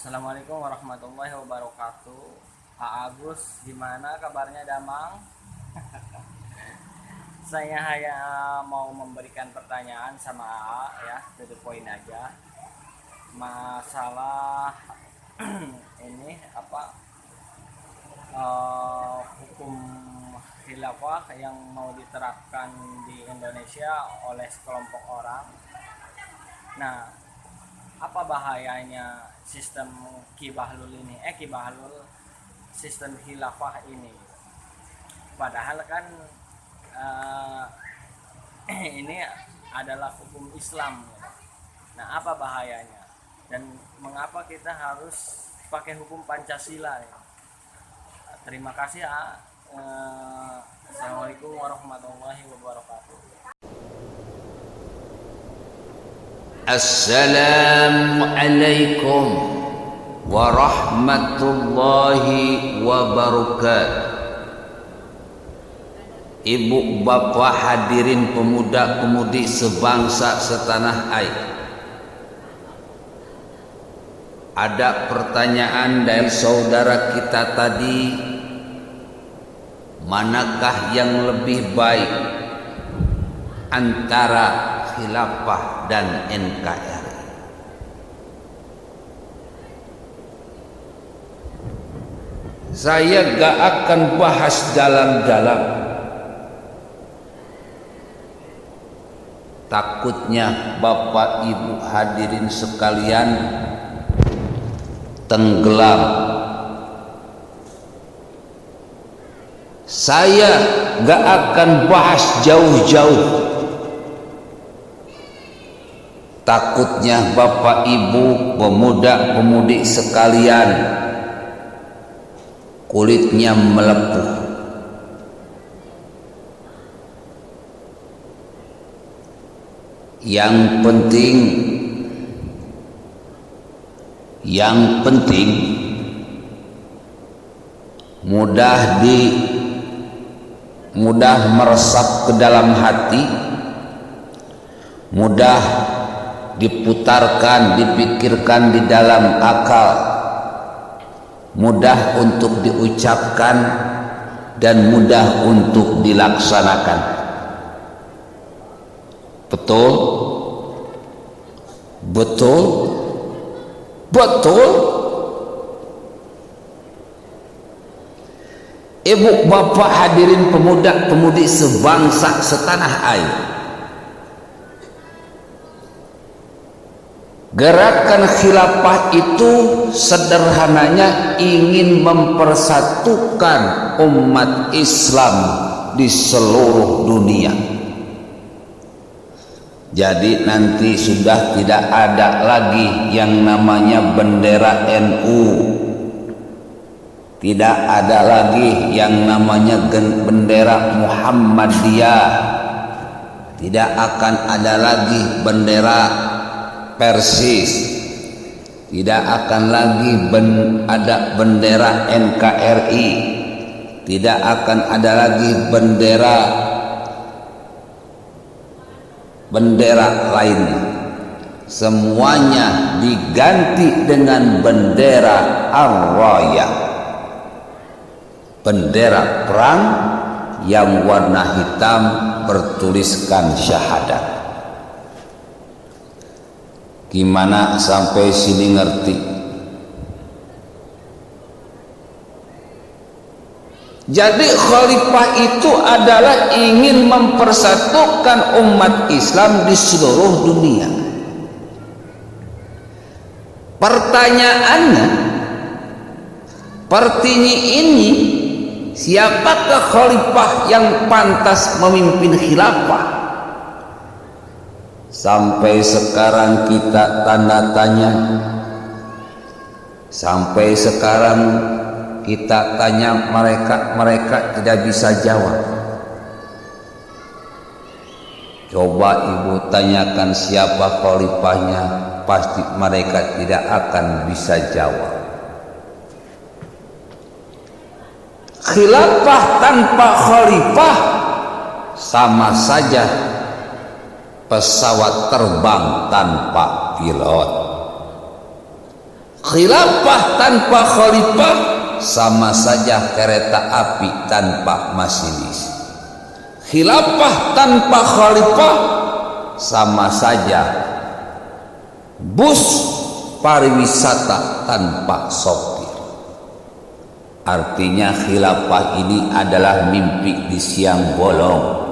Assalamualaikum warahmatullahi wabarakatuh. Pak Agus, gimana kabarnya Damang? Saya hanya mau memberikan pertanyaan sama AA ya, to the point aja. Masalah ini apa hukum khilafah yang mau diterapkan di Indonesia oleh sekelompok orang. Nah, apa bahayanya sistem Kibahlul ini? Kibahlul sistem khilafah ini. Padahal kan eh, ini adalah hukum Islam. Nah, apa bahayanya? Dan mengapa kita harus pakai hukum Pancasila? Ya? Terima kasih ya. Assalamualaikum warahmatullahi wabarakatuh. Assalamualaikum warahmatullahi wabarakatuh. Ibu bapak hadirin pemuda pemudi sebangsa setanah air. Ada pertanyaan dari saudara kita tadi, manakah yang lebih baik antara khilafah dan NKRI? Saya gak akan bahas dalam-dalam, takutnya bapak ibu hadirin sekalian tenggelam. Saya gak akan bahas jauh-jauh, takutnya bapak ibu pemuda pemudi sekalian kulitnya melepuh. Yang penting mudah meresap ke dalam hati, mudah diputarkan, dipikirkan di dalam akal, mudah untuk diucapkan dan mudah untuk dilaksanakan. Betul? Betul? Betul? Ibu bapak hadirin pemuda pemudi sebangsa setanah air, gerakan khilafah itu sederhananya ingin mempersatukan umat Islam di seluruh dunia. Jadi nanti sudah tidak ada lagi yang namanya bendera NU, tidak ada lagi yang namanya bendera Muhammadiyah, tidak akan ada lagi bendera Persis, tidak akan lagi ada bendera NKRI, tidak akan ada lagi bendera lainnya. Semuanya diganti dengan bendera Ar-Rayah, bendera perang yang warna hitam bertuliskan syahadat. Gimana sampai sini ngerti? Jadi khalifah itu adalah ingin mempersatukan umat Islam di seluruh dunia. Pertanyaannya, pertini ini, siapakah khalifah yang pantas memimpin khilafah? Sampai sekarang kita tanda tanya. Sampai sekarang kita tanya mereka tidak bisa jawab. Coba ibu tanyakan siapa khalifahnya, pasti mereka tidak akan bisa jawab. Khilafah tanpa khalifah sama saja pesawat terbang tanpa pilot. Khilafah tanpa khalifah sama saja kereta api tanpa masinis. Khilafah tanpa khalifah sama saja bus pariwisata tanpa sopir. Artinya khilafah ini adalah mimpi di siang bolong.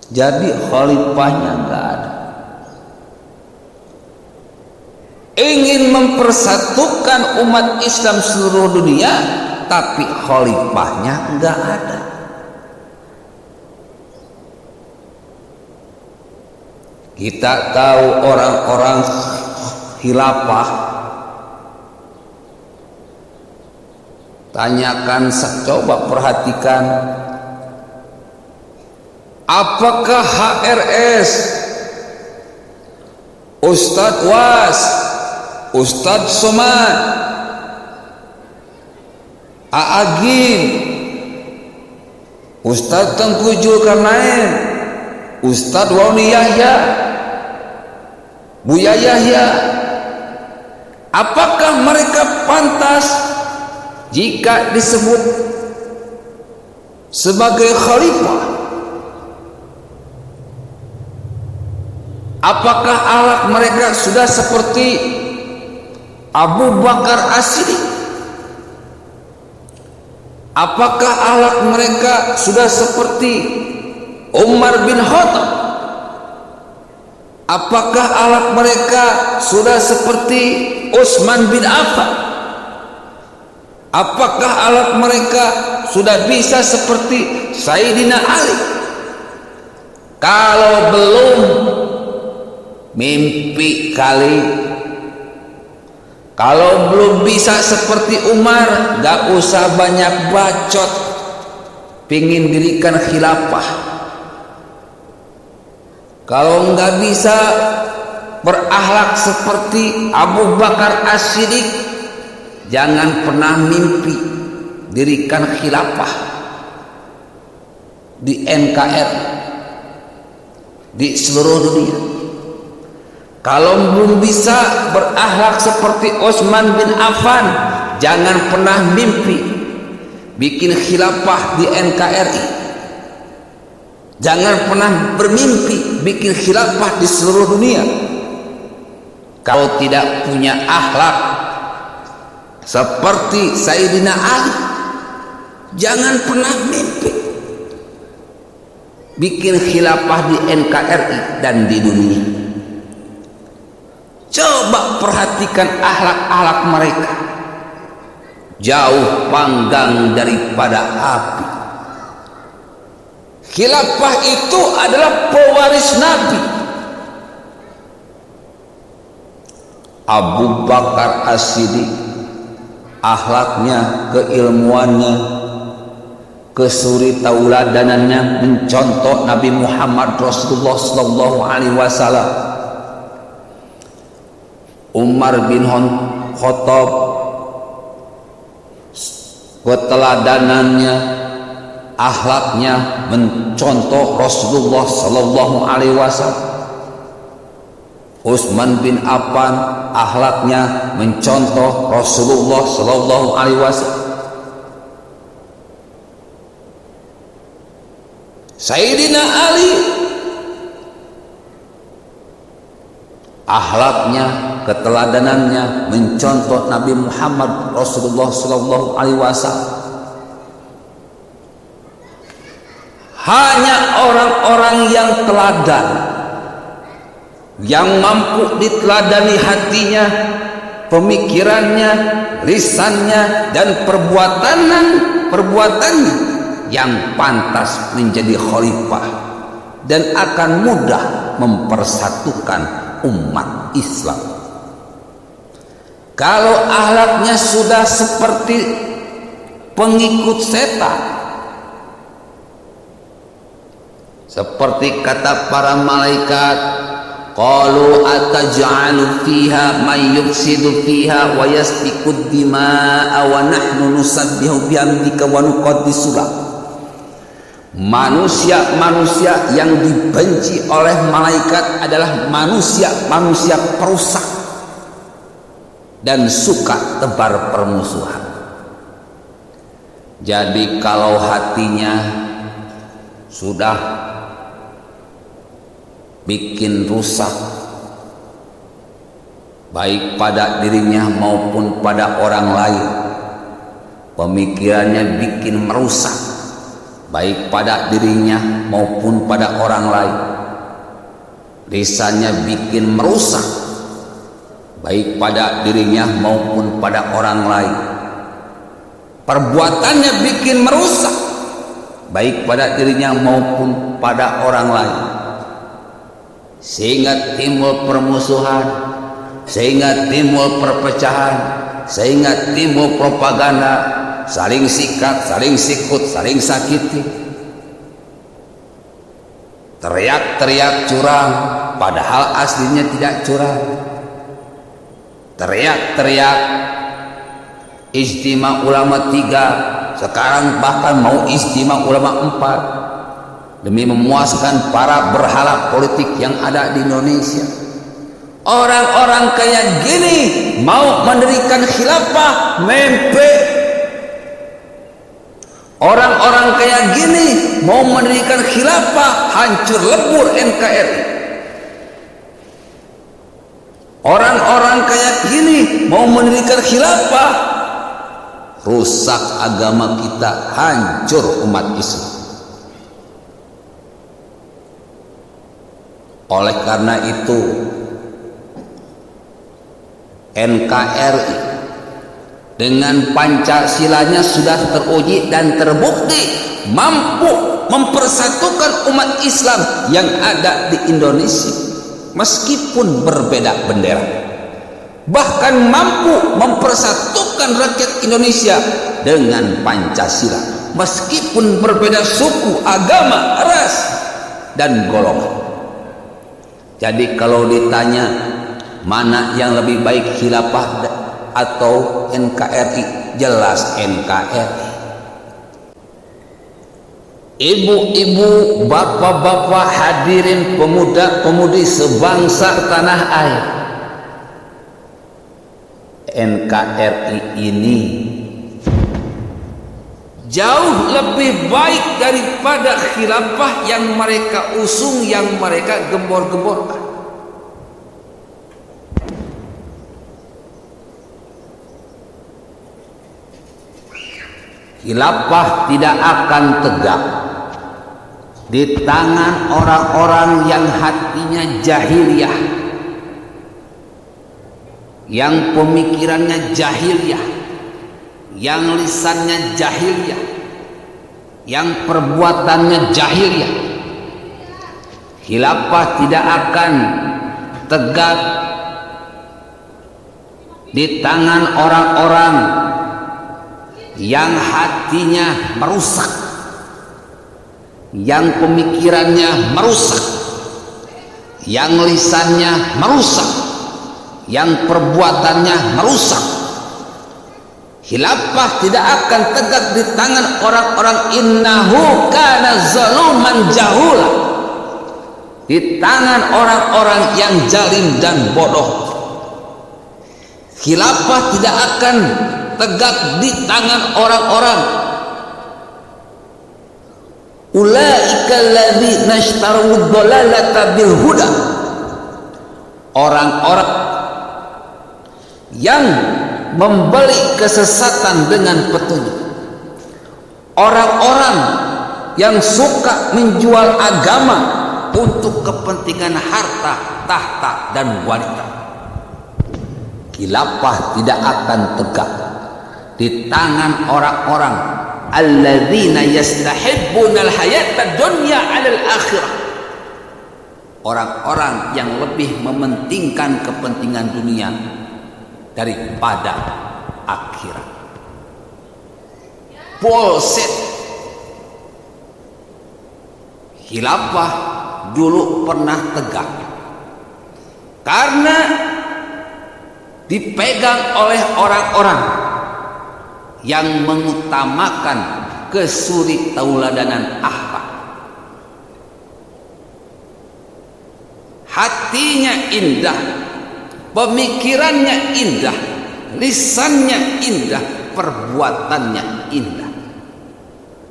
Jadi khalifahnya enggak ada. Ingin mempersatukan umat Islam seluruh dunia, tapi khalifahnya enggak ada. Kita tahu orang-orang khilafah, tanyakan, coba perhatikan, apakah HRS, Ustadz Was, Ustadz Somad, Aagim, Ustadz Tengku Zulkarnain, Ustadz Wauni Yahya, Buya Yahya, apakah mereka pantas jika disebut sebagai khalifah? Apakah akhlak mereka sudah seperti Abu Bakar As-Siddiq? Apakah akhlak mereka sudah seperti Umar bin Khattab? Apakah akhlak mereka sudah seperti Utsman bin Affan? Apakah akhlak mereka sudah bisa seperti Sayyidina Ali? Kalau belum, mimpi kali. Kalau belum bisa seperti Umar, gak usah banyak bacot pingin dirikan khilafah. Kalau nggak bisa berakhlak seperti Abu Bakar As-Siddiq, jangan pernah mimpi dirikan khilafah di NKRI, di seluruh dunia. Kalau belum bisa berakhlak seperti Utsman bin Affan, jangan pernah mimpi bikin khilafah di NKRI. Jangan pernah bermimpi bikin khilafah di seluruh dunia. Kalau tidak punya akhlak seperti Sayyidina Ali, jangan pernah mimpi bikin khilafah di NKRI dan di dunia. Coba perhatikan akhlak-akhlak mereka, jauh panggang daripada api. Khilafah itu adalah pewaris Nabi. Abu Bakar As-Siddiq, akhlaknya, keilmuannya, kesuri tauladanannya mencontoh Nabi Muhammad Rasulullah sallallahu alaihi wasallam. Umar bin Khattab, keteladanannya, akhlaknya mencontoh Rasulullah sallallahu alaihi wasallam. Utsman bin Affan, akhlaknya mencontoh Rasulullah sallallahu alaihi wasallam. Sayyidina Ali, akhlaknya, keteladanannya mencontoh Nabi Muhammad Rasulullah sallallahu alaihi wasallam. Hanya orang-orang yang teladan, yang mampu diteladani hatinya, pemikirannya, lisannya, dan perbuatannya yang pantas menjadi khalifah dan akan mudah mempersatukan umat Islam. Kalau akhlaknya sudah seperti pengikut setan, seperti kata para malaikat, qalu ataj'alu fiha may yufsidu fiha wa yasfiku dima'a wa nahnu nusabbihu bihamdika wa nuqaddisu lak. Manusia-manusia yang dibenci oleh malaikat adalah manusia-manusia perusak dan suka tebar permusuhan. Jadi kalau hatinya sudah bikin rusak, baik pada dirinya maupun pada orang lain, pemikirannya bikin merusak, baik pada dirinya maupun pada orang lain, lisannya bikin merusak, baik pada dirinya maupun pada orang lain, perbuatannya bikin merusak, baik pada dirinya maupun pada orang lain, sehingga timbul permusuhan, sehingga timbul perpecahan, sehingga timbul propaganda, saling sikat, saling sikut, saling sakiti, teriak-teriak curang padahal aslinya tidak curang, teriak-teriak Ijtima ulama 3, sekarang bahkan mau Ijtima ulama 4 demi memuaskan para berhala politik yang ada di Indonesia. Orang-orang kayak gini mau mendirikan khilafah mimpi. Orang-orang kayak gini mau mendirikan khilafah hancur lebur NKRI. Orang-orang kayak gini mau mendirikan khilafah rusak agama kita, hancur umat Islam. Oleh karena itu NKRI dengan Pancasilanya sudah teruji dan terbukti mampu mempersatukan umat Islam yang ada di Indonesia meskipun berbeda bendera, bahkan mampu mempersatukan rakyat Indonesia dengan Pancasila meskipun berbeda suku, agama, ras, dan golongan. Jadi kalau ditanya mana yang lebih baik, khilafah atau NKRI, jelas NKRI. Ibu-ibu, bapak-bapak, hadirin pemuda-pemudi sebangsa tanah air, NKRI ini jauh lebih baik daripada khilafah yang mereka usung, yang mereka gembor-gemborkan. Khilafah tidak akan tegak di tangan orang-orang yang hatinya jahiliyah, yang pemikirannya jahiliyah, yang lisannya jahiliyah, yang perbuatannya jahiliyah. Khilafah tidak akan tegak di tangan orang-orang yang hatinya merusak, yang pemikirannya merusak, yang lisannya merusak, yang perbuatannya merusak. Khilafah tidak akan tegak di tangan orang-orang innahu kana zaluman jahula, di tangan orang-orang yang zalim dan bodoh. Khilafah tidak akan tegak di tangan orang-orang ulaika alladzina ishtarawud dhalalata bil huda, orang-orang yang membeli kesesatan dengan petunjuk, orang-orang yang suka menjual agama untuk kepentingan harta, tahta, dan wanita. Khilafah tidak akan tegak di tangan orang-orang alladzina yastahibbunal hayatad dunya 'alal akhirah, orang-orang yang lebih mementingkan kepentingan dunia daripada akhirat. Bullshit. Khilafah dulu pernah tegak karena dipegang oleh orang-orang yang mengutamakan kesuritauladanan akhlak, hatinya indah, pemikirannya indah, lisannya indah, perbuatannya indah.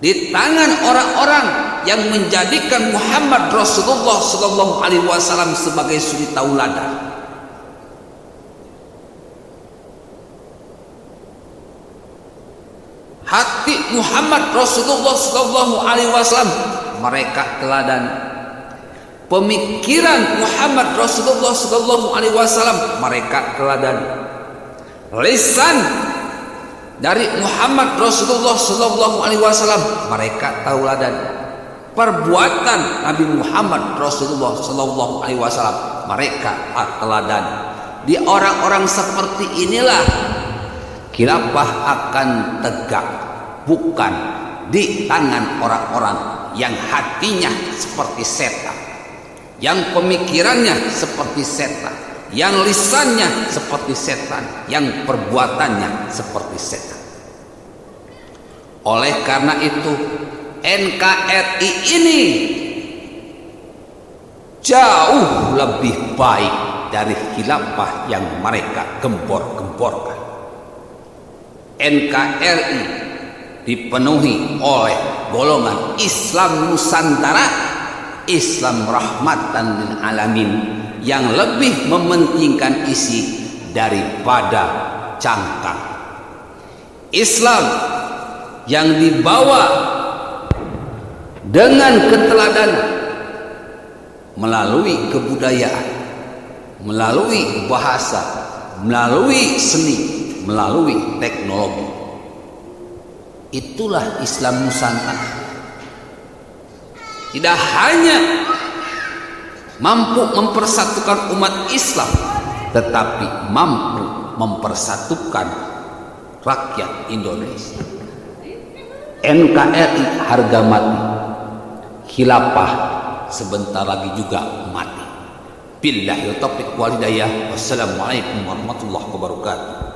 Di tangan orang-orang yang menjadikan Muhammad Rasulullah Sallallahu Alaihi Wasallam sebagai suri tauladan. Hati Muhammad Rasulullah Sallallahu Alaihi Wasallam mereka teladan. Pemikiran Muhammad Rasulullah Sallallahu Alaihi Wasallam mereka teladan. Lisan dari Muhammad Rasulullah Sallallahu Alaihi Wasallam mereka tauladan. Perbuatan Nabi Muhammad Rasulullah Sallallahu Alaihi Wasallam mereka teladan. Di orang-orang seperti inilah khilafah akan tegak, bukan di tangan orang-orang yang hatinya seperti setan, yang pemikirannya seperti setan, yang lisannya seperti setan, yang perbuatannya seperti setan. Oleh karena itu NKRI ini jauh lebih baik dari khilafah yang mereka gembor-gemborkan. NKRI dipenuhi oleh golongan Islam Nusantara, Islam rahmatan lil alamin, yang lebih mementingkan isi daripada cangkang. Islam yang dibawa dengan keteladanan melalui kebudayaan, melalui bahasa, melalui seni, melalui teknologi. Itulah Islam Nusantara. Tidak hanya mampu mempersatukan umat Islam, tetapi mampu mempersatukan rakyat Indonesia. NKRI harga mati, khilafah sebentar lagi juga mati. Billahil taufiq wal hidayah. Wassalamualaikum warahmatullahi wabarakatuh.